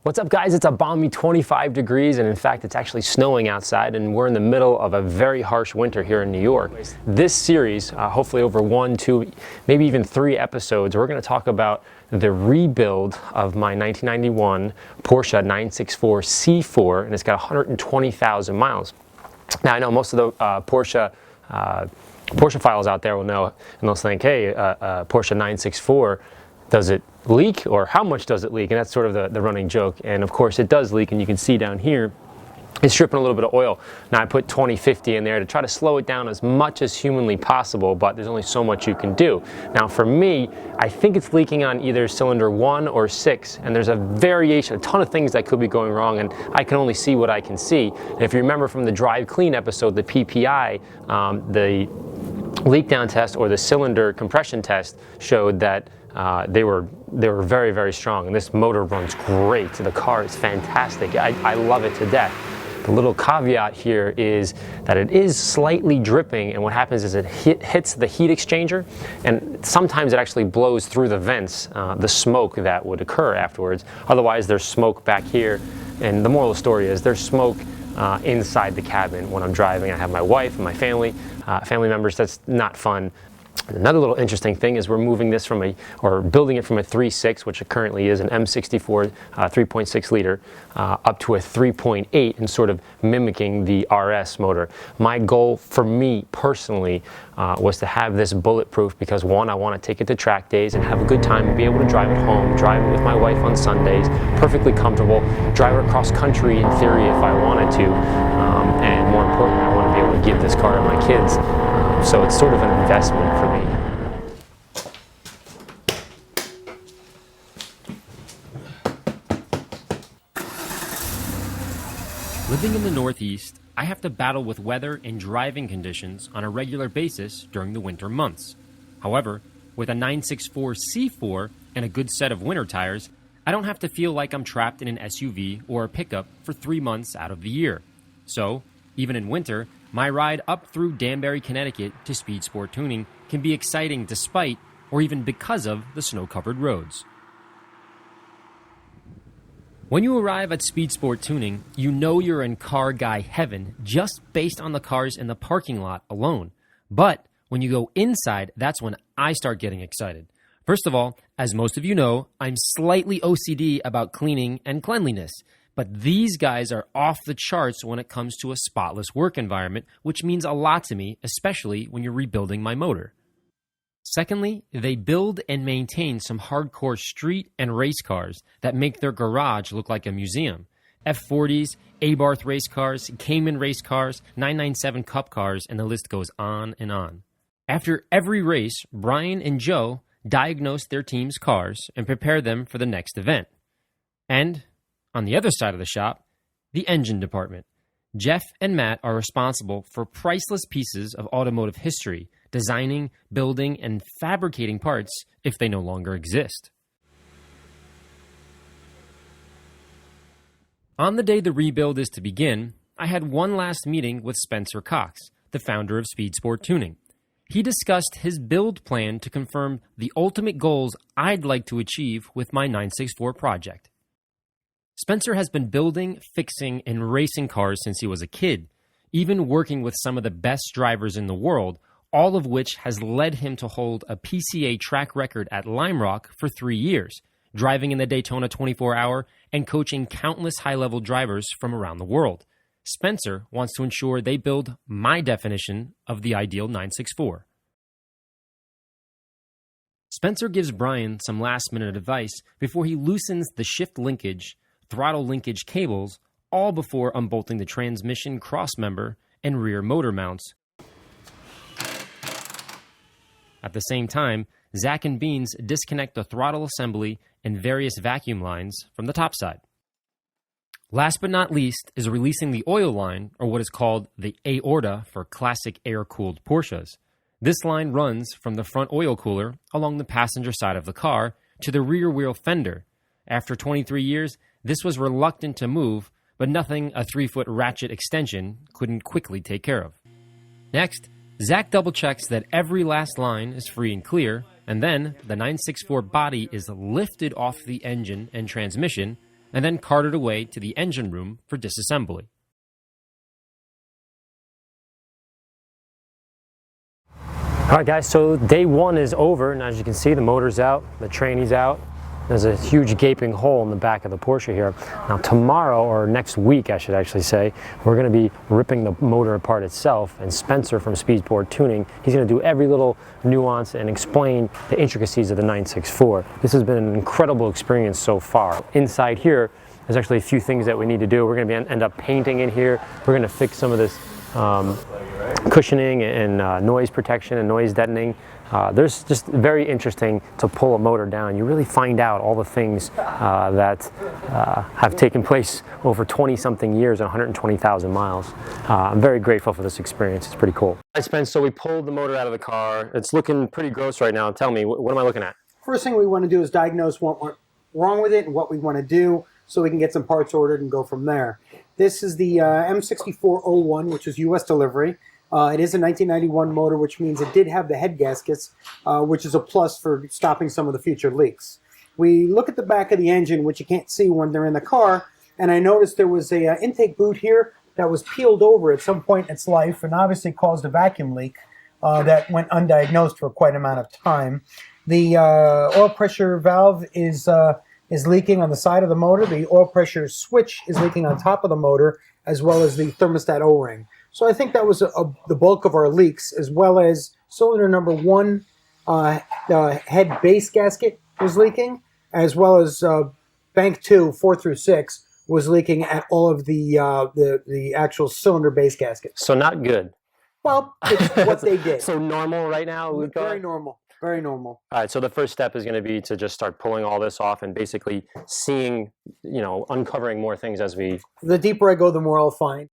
What's up, guys? It's a balmy 25 degrees, and in fact, it's actually snowing outside, and we're in the middle of a very harsh winter here in New York. This series, hopefully over 1, 2, maybe even 3 episodes, we're going to talk about the rebuild of my 1991 Porsche 964 C4, and it's got 120,000 miles. Now, I know most of the Porsche files out there will know, and they'll think, hey, Porsche 964, does it leak, or how much does it leak? And that's sort of the running joke. And of course it does leak, and you can see down here it's dripping a little bit of oil. Now I put 2050 in there to try to slow it down as much as humanly possible, but there's only so much you can do. Now for me, I think it's leaking on either cylinder 1 or 6, and there's a variation, a ton of things that could be going wrong, and I can only see what I can see. And if you remember from the Drive Clean episode, the PPI, the leak down test or the cylinder compression test showed that they were very, very strong, and this motor runs great. The car is fantastic. I love it to death. The little caveat here is that it is slightly dripping, and what happens is it hits the heat exchanger, and sometimes it actually blows through the vents, the smoke that would occur afterwards. Otherwise, there's smoke back here, and the moral of the story is there's smoke inside the cabin when I'm driving. I have my wife and my family members. That's not fun. Another little interesting thing is we're moving this building it from a 3.6, which it currently is an M64 3.6 liter, up to a 3.8, and sort of mimicking the RS motor. My goal for me personally was to have this bulletproof because, one, I want to take it to track days and have a good time and be able to drive it home, drive it with my wife on Sundays, perfectly comfortable, drive it across country in theory if I wanted to, and more importantly, I want to be able to give this car to my kids. So it's sort of an investment for me. Living in the Northeast, I have to battle with weather and driving conditions on a regular basis during the winter months. However, with a 964 C4 and a good set of winter tires, I don't have to feel like I'm trapped in an SUV or a pickup for 3 months out of the year. So, even in winter, my ride up through Danbury, Connecticut to Speed Sport Tuning can be exciting despite, or even because of, the snow-covered roads. When you arrive at Speed Sport Tuning, you know you're in car guy heaven just based on the cars in the parking lot alone. But when you go inside, that's when I start getting excited. First of all, as most of you know, I'm slightly OCD about cleaning and cleanliness. But these guys are off the charts when it comes to a spotless work environment, which means a lot to me, especially when you're rebuilding my motor. Secondly, they build and maintain some hardcore street and race cars that make their garage look like a museum. F40s, Abarth race cars, Cayman race cars, 997 Cup cars, and the list goes on and on. After every race, Brian and Joe diagnose their team's cars and prepare them for the next event. And on the other side of the shop, the engine department. Jeff and Matt are responsible for priceless pieces of automotive history, designing, building, and fabricating parts if they no longer exist. On the day the rebuild is to begin, I had one last meeting with Spencer Cox, the founder of Speed Sport Tuning. He discussed his build plan to confirm the ultimate goals I'd like to achieve with my 964 project. Spencer has been building, fixing, and racing cars since he was a kid, even working with some of the best drivers in the world, all of which has led him to hold a PCA track record at Lime Rock for 3 years, driving in the Daytona 24-hour and coaching countless high-level drivers from around the world. Spencer wants to ensure they build my definition of the ideal 964. Spencer gives Brian some last-minute advice before he loosens the shift linkage, throttle linkage cables, all before unbolting the transmission crossmember and rear motor mounts. At the same time, Zach and Beans disconnect the throttle assembly and various vacuum lines from the topside. Last but not least is releasing the oil line, or what is called the aorta for classic air-cooled Porsches. This line runs from the front oil cooler along the passenger side of the car to the rear wheel fender. After 23 years, this was reluctant to move, but nothing a 3-foot ratchet extension couldn't quickly take care of. Next, Zach double-checks that every last line is free and clear, and then the 964 body is lifted off the engine and transmission, and then carted away to the engine room for disassembly. All right, guys, so day one is over, and as you can see, the motor's out, the tranny's out. There's a huge gaping hole in the back of the Porsche here. Now tomorrow, or next week I should actually say, we're gonna be ripping the motor apart itself, and Spencer from Speed Sport Tuning, he's gonna do every little nuance and explain the intricacies of the 964. This has been an incredible experience so far. Inside here, there's actually a few things that we need to do. We're gonna end up painting in here. We're gonna fix some of this cushioning and noise protection and noise deadening. There's just very interesting to pull a motor down. You really find out all the things that have taken place over 20-something years and 120,000 miles. I'm very grateful for this experience. It's pretty cool. All right, Spence, so we pulled the motor out of the car. It's looking pretty gross right now. Tell me, what am I looking at? First thing we want to do is diagnose what went wrong with it and what we want to do so we can get some parts ordered and go from there. This is the M6401, which is U.S. delivery. It is a 1991 motor, which means it did have the head gaskets, which is a plus for stopping some of the future leaks. We look at the back of the engine, which you can't see when they're in the car, and I noticed there was a intake boot here that was peeled over at some point in its life and obviously caused a vacuum leak that went undiagnosed for quite an amount of time. The oil pressure valve is leaking on the side of the motor. The oil pressure switch is leaking on top of the motor, as well as the thermostat O-ring. So I think that was the bulk of our leaks, as well as cylinder number 1, the head base gasket was leaking, as well as bank 2, 4 through 6, was leaking at all of the actual cylinder base gaskets. So not good. Well, it's what they did. So normal right now? Very normal. Very normal. All right, so the first step is going to be to just start pulling all this off and basically seeing, uncovering more things as we... The deeper I go, the more I'll find.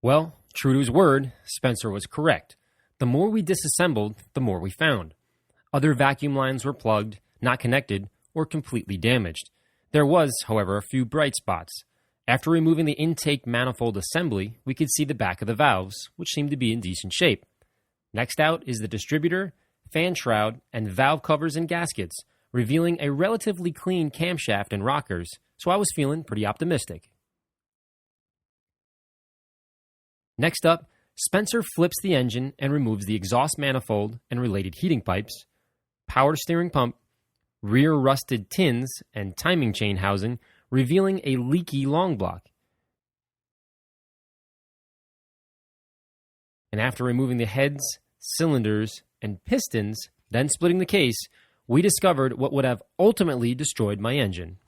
Well, true to his word, Spencer was correct. The more we disassembled, the more we found. Other vacuum lines were plugged, not connected, or completely damaged. There was, however, a few bright spots. After removing the intake manifold assembly, we could see the back of the valves, which seemed to be in decent shape. Next out is the distributor, fan shroud, and valve covers and gaskets, revealing a relatively clean camshaft and rockers, so I was feeling pretty optimistic. Next up, Spencer flips the engine and removes the exhaust manifold and related heating pipes, power steering pump, rear rusted tins, and timing chain housing, revealing a leaky long block. And after removing the heads, cylinders, and pistons, then splitting the case, we discovered what would have ultimately destroyed my engine.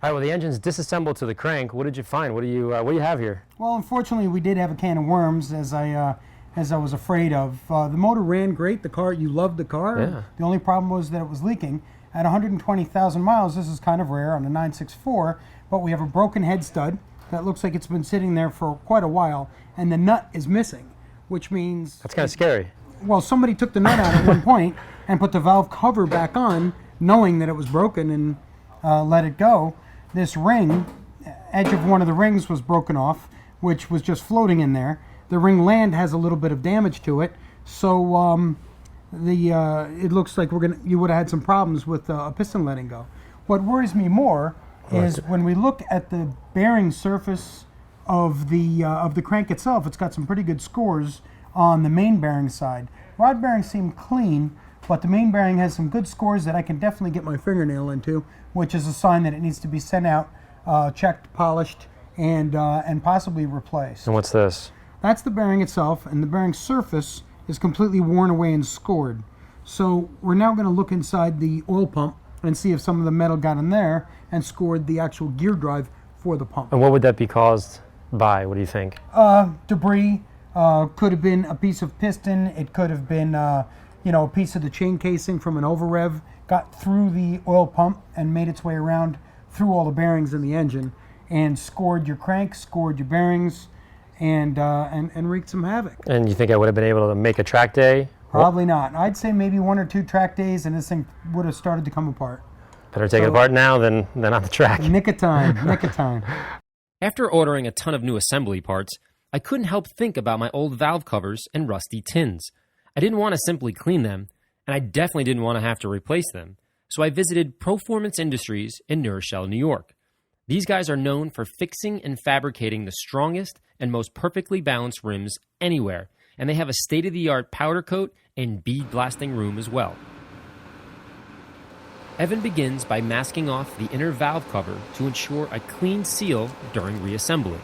All right, well, the engine's disassembled to the crank. What did you find? What do you have here? Well, unfortunately, we did have a can of worms, as I was afraid of. The motor ran great. The car, you loved the car. Yeah. The only problem was that it was leaking. At 120,000 miles, this is kind of rare on a 964, but we have a broken head stud that looks like it's been sitting there for quite a while, and the nut is missing, which means... That's kind of scary. Well, somebody took the nut out at one point and put the valve cover back on, knowing that it was broken, and let it go. This ring, edge of one of the rings was broken off, which was just floating in there. The ring land has a little bit of damage to it, so it looks like you would have had some problems with a piston letting go. What worries me more is when we look at the bearing surface of the crank itself. It's got some pretty good scores on the main bearing side. Rod bearings seem clean, but the main bearing has some good scores that I can definitely get my fingernail into, which is a sign that it needs to be sent out, checked, polished, and possibly replaced. And what's this? That's the bearing itself, and the bearing surface is completely worn away and scored. So we're now going to look inside the oil pump and see if some of the metal got in there and scored the actual gear drive for the pump. And what would that be caused by? What do you think? Debris. Could have been a piece of piston. It could have been a piece of the chain casing from an over-rev got through the oil pump and made its way around through all the bearings in the engine and scored your crank, scored your bearings, and wreaked some havoc. And you think I would have been able to make a track day? Probably not. I'd say maybe 1 or 2 track days and this thing would have started to come apart. Better take it apart now than on the track. Nick of time, nick of time. After ordering a ton of new assembly parts, I couldn't help think about my old valve covers and rusty tins. I didn't want to simply clean them, and I definitely didn't want to have to replace them. so I visited Proformance Industries in New Rochelle, New York. These guys are known for fixing and fabricating the strongest and most perfectly balanced rims anywhere, and they have a state-of-the-art powder coat and bead blasting room as well. Evan begins by masking off the inner valve cover to ensure a clean seal during reassembly.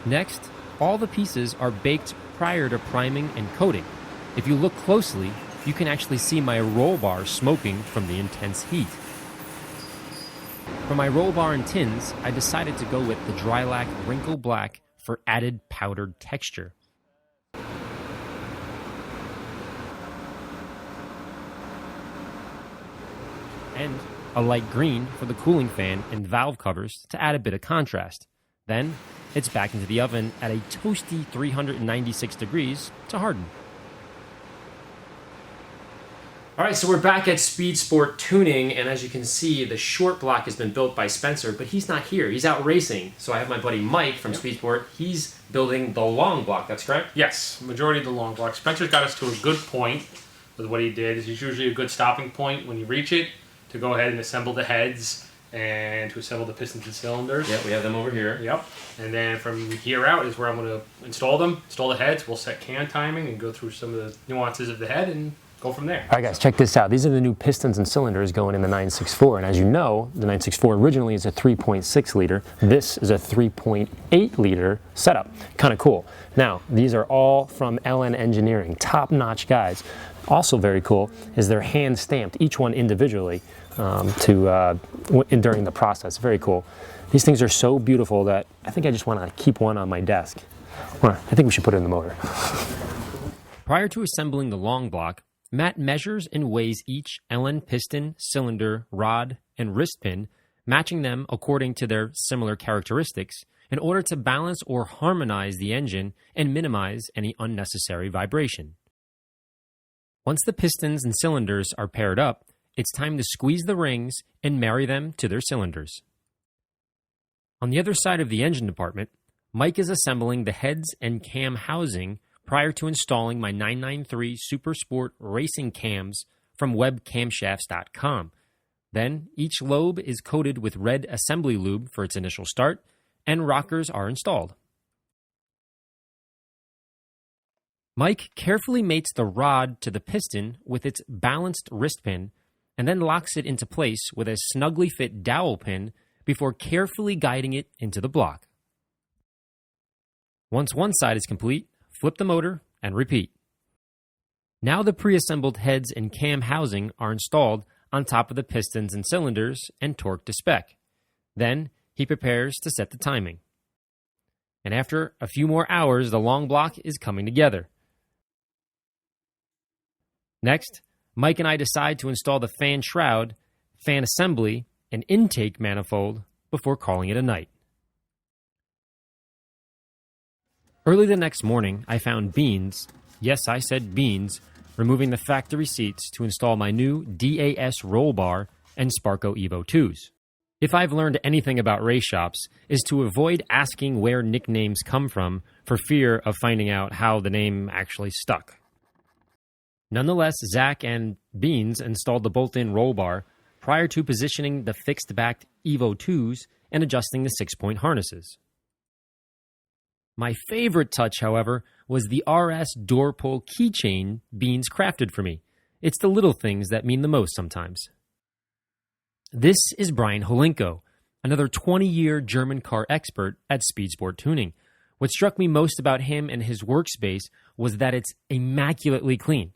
Next, all the pieces are baked prior to priming and coating. If you look closely, you can actually see my roll bar smoking from the intense heat. For my roll bar and tins, I decided to go with the Drylac Wrinkle Black for added powdered texture. And a light green for the cooling fan and valve covers to add a bit of contrast. Then, it's back into the oven at a toasty 396 degrees to harden. All right, so we're back at Speed Sport Tuning, and as you can see, the short block has been built by Spencer, but he's not here. He's out racing. So I have my buddy Mike from Speed Sport. He's building the long block, that's correct? Yes, majority of the long block. Spencer's got us to a good point with what he did. It's usually a good stopping point when you reach it to go ahead and assemble the heads and to assemble the pistons and cylinders. Yeah, we have them over here. Yep. And then from here out is where I'm going to install them, install the heads. We'll set can timing and go through some of the nuances of the head and go from there. All right, guys, check this out. These are the new pistons and cylinders going in the 964. And as you know, the 964 originally is a 3.6 liter. This is a 3.8 liter setup. Kind of cool. Now, these are all from LN Engineering, top-notch guys. Also very cool is they're hand stamped, each one individually during the process. Very cool. These things are so beautiful that I think I just want to keep one on my desk. I think we should put it in the motor. Prior to assembling the long block, Matt measures and weighs each LN piston, cylinder, rod, and wrist pin, matching them according to their similar characteristics in order to balance or harmonize the engine and minimize any unnecessary vibration. Once the pistons and cylinders are paired up, it's time to squeeze the rings and marry them to their cylinders. On the other side of the engine department, Mike is assembling the heads and cam housing prior to installing my 993 Super Sport racing cams from webcamshafts.com. Then, each lobe is coated with red assembly lube for its initial start, and rockers are installed. Mike carefully mates the rod to the piston with its balanced wrist pin, and then locks it into place with a snugly fit dowel pin before carefully guiding it into the block. Once one side is complete, flip the motor and repeat. Now the pre-assembled heads and cam housing are installed on top of the pistons and cylinders and torqued to spec. Then he prepares to set the timing. And after a few more hours, the long block is coming together. Next, Mike and I decide to install the fan shroud, fan assembly, and intake manifold before calling it a night. Early the next morning, I found Beans, yes, I said Beans, removing the factory seats to install my new DAS roll bar and Sparco Evo 2s. If I've learned anything about race shops, is to avoid asking where nicknames come from for fear of finding out how the name actually stuck. Nonetheless, Zach and Beans installed the bolt-in roll bar prior to positioning the fixed-backed Evo 2s and adjusting the 6-point harnesses. My favorite touch, however, was the RS door pull keychain Beans crafted for me. It's the little things that mean the most sometimes. This is Brian Holinko, another 20-year German car expert at Speed Sport Tuning. What struck me most about him and his workspace was that it's immaculately clean.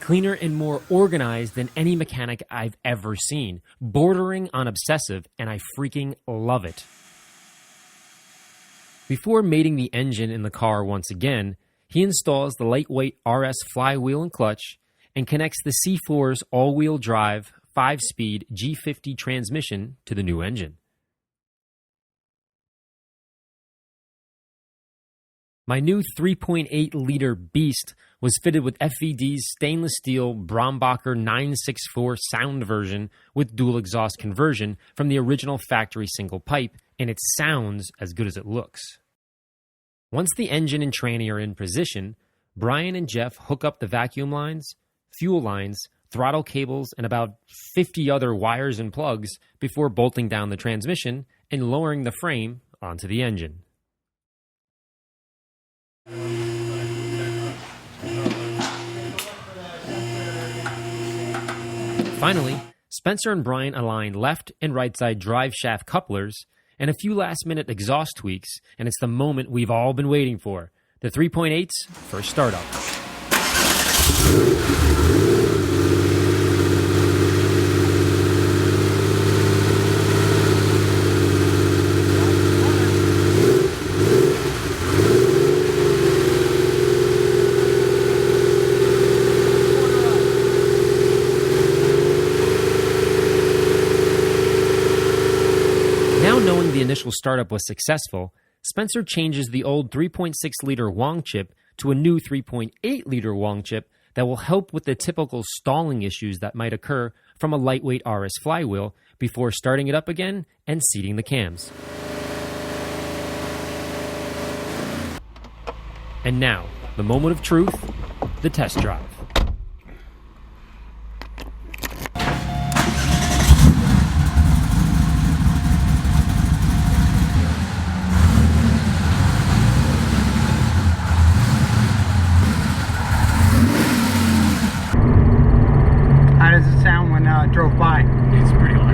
Cleaner and more organized than any mechanic I've ever seen, bordering on obsessive, and I freaking love it. Before mating the engine in the car once again, he installs the lightweight RS flywheel and clutch and connects the C4's all-wheel drive 5-speed G50 transmission to the new engine. My new 3.8-liter beast was fitted with FVD's stainless steel Brombacher 964 sound version with dual exhaust conversion from the original factory single pipe, and it sounds as good as it looks. Once the engine and tranny are in position, Brian and Jeff hook up the vacuum lines, fuel lines, throttle cables, and about 50 other wires and plugs before bolting down the transmission and lowering the frame onto the engine. Finally, Spencer and Brian aligned left and right side drive shaft couplers and a few last-minute exhaust tweaks, and it's the moment we've all been waiting for, the 3.8's first startup. Now knowing the initial startup was successful, Spencer changes the old 3.6-liter Wang chip to a new 3.8-liter Wang chip that will help with the typical stalling issues that might occur from a lightweight RS flywheel before starting it up again and seating the cams. And now, the moment of truth, the test drive. How does it sound when drove by? It's pretty loud.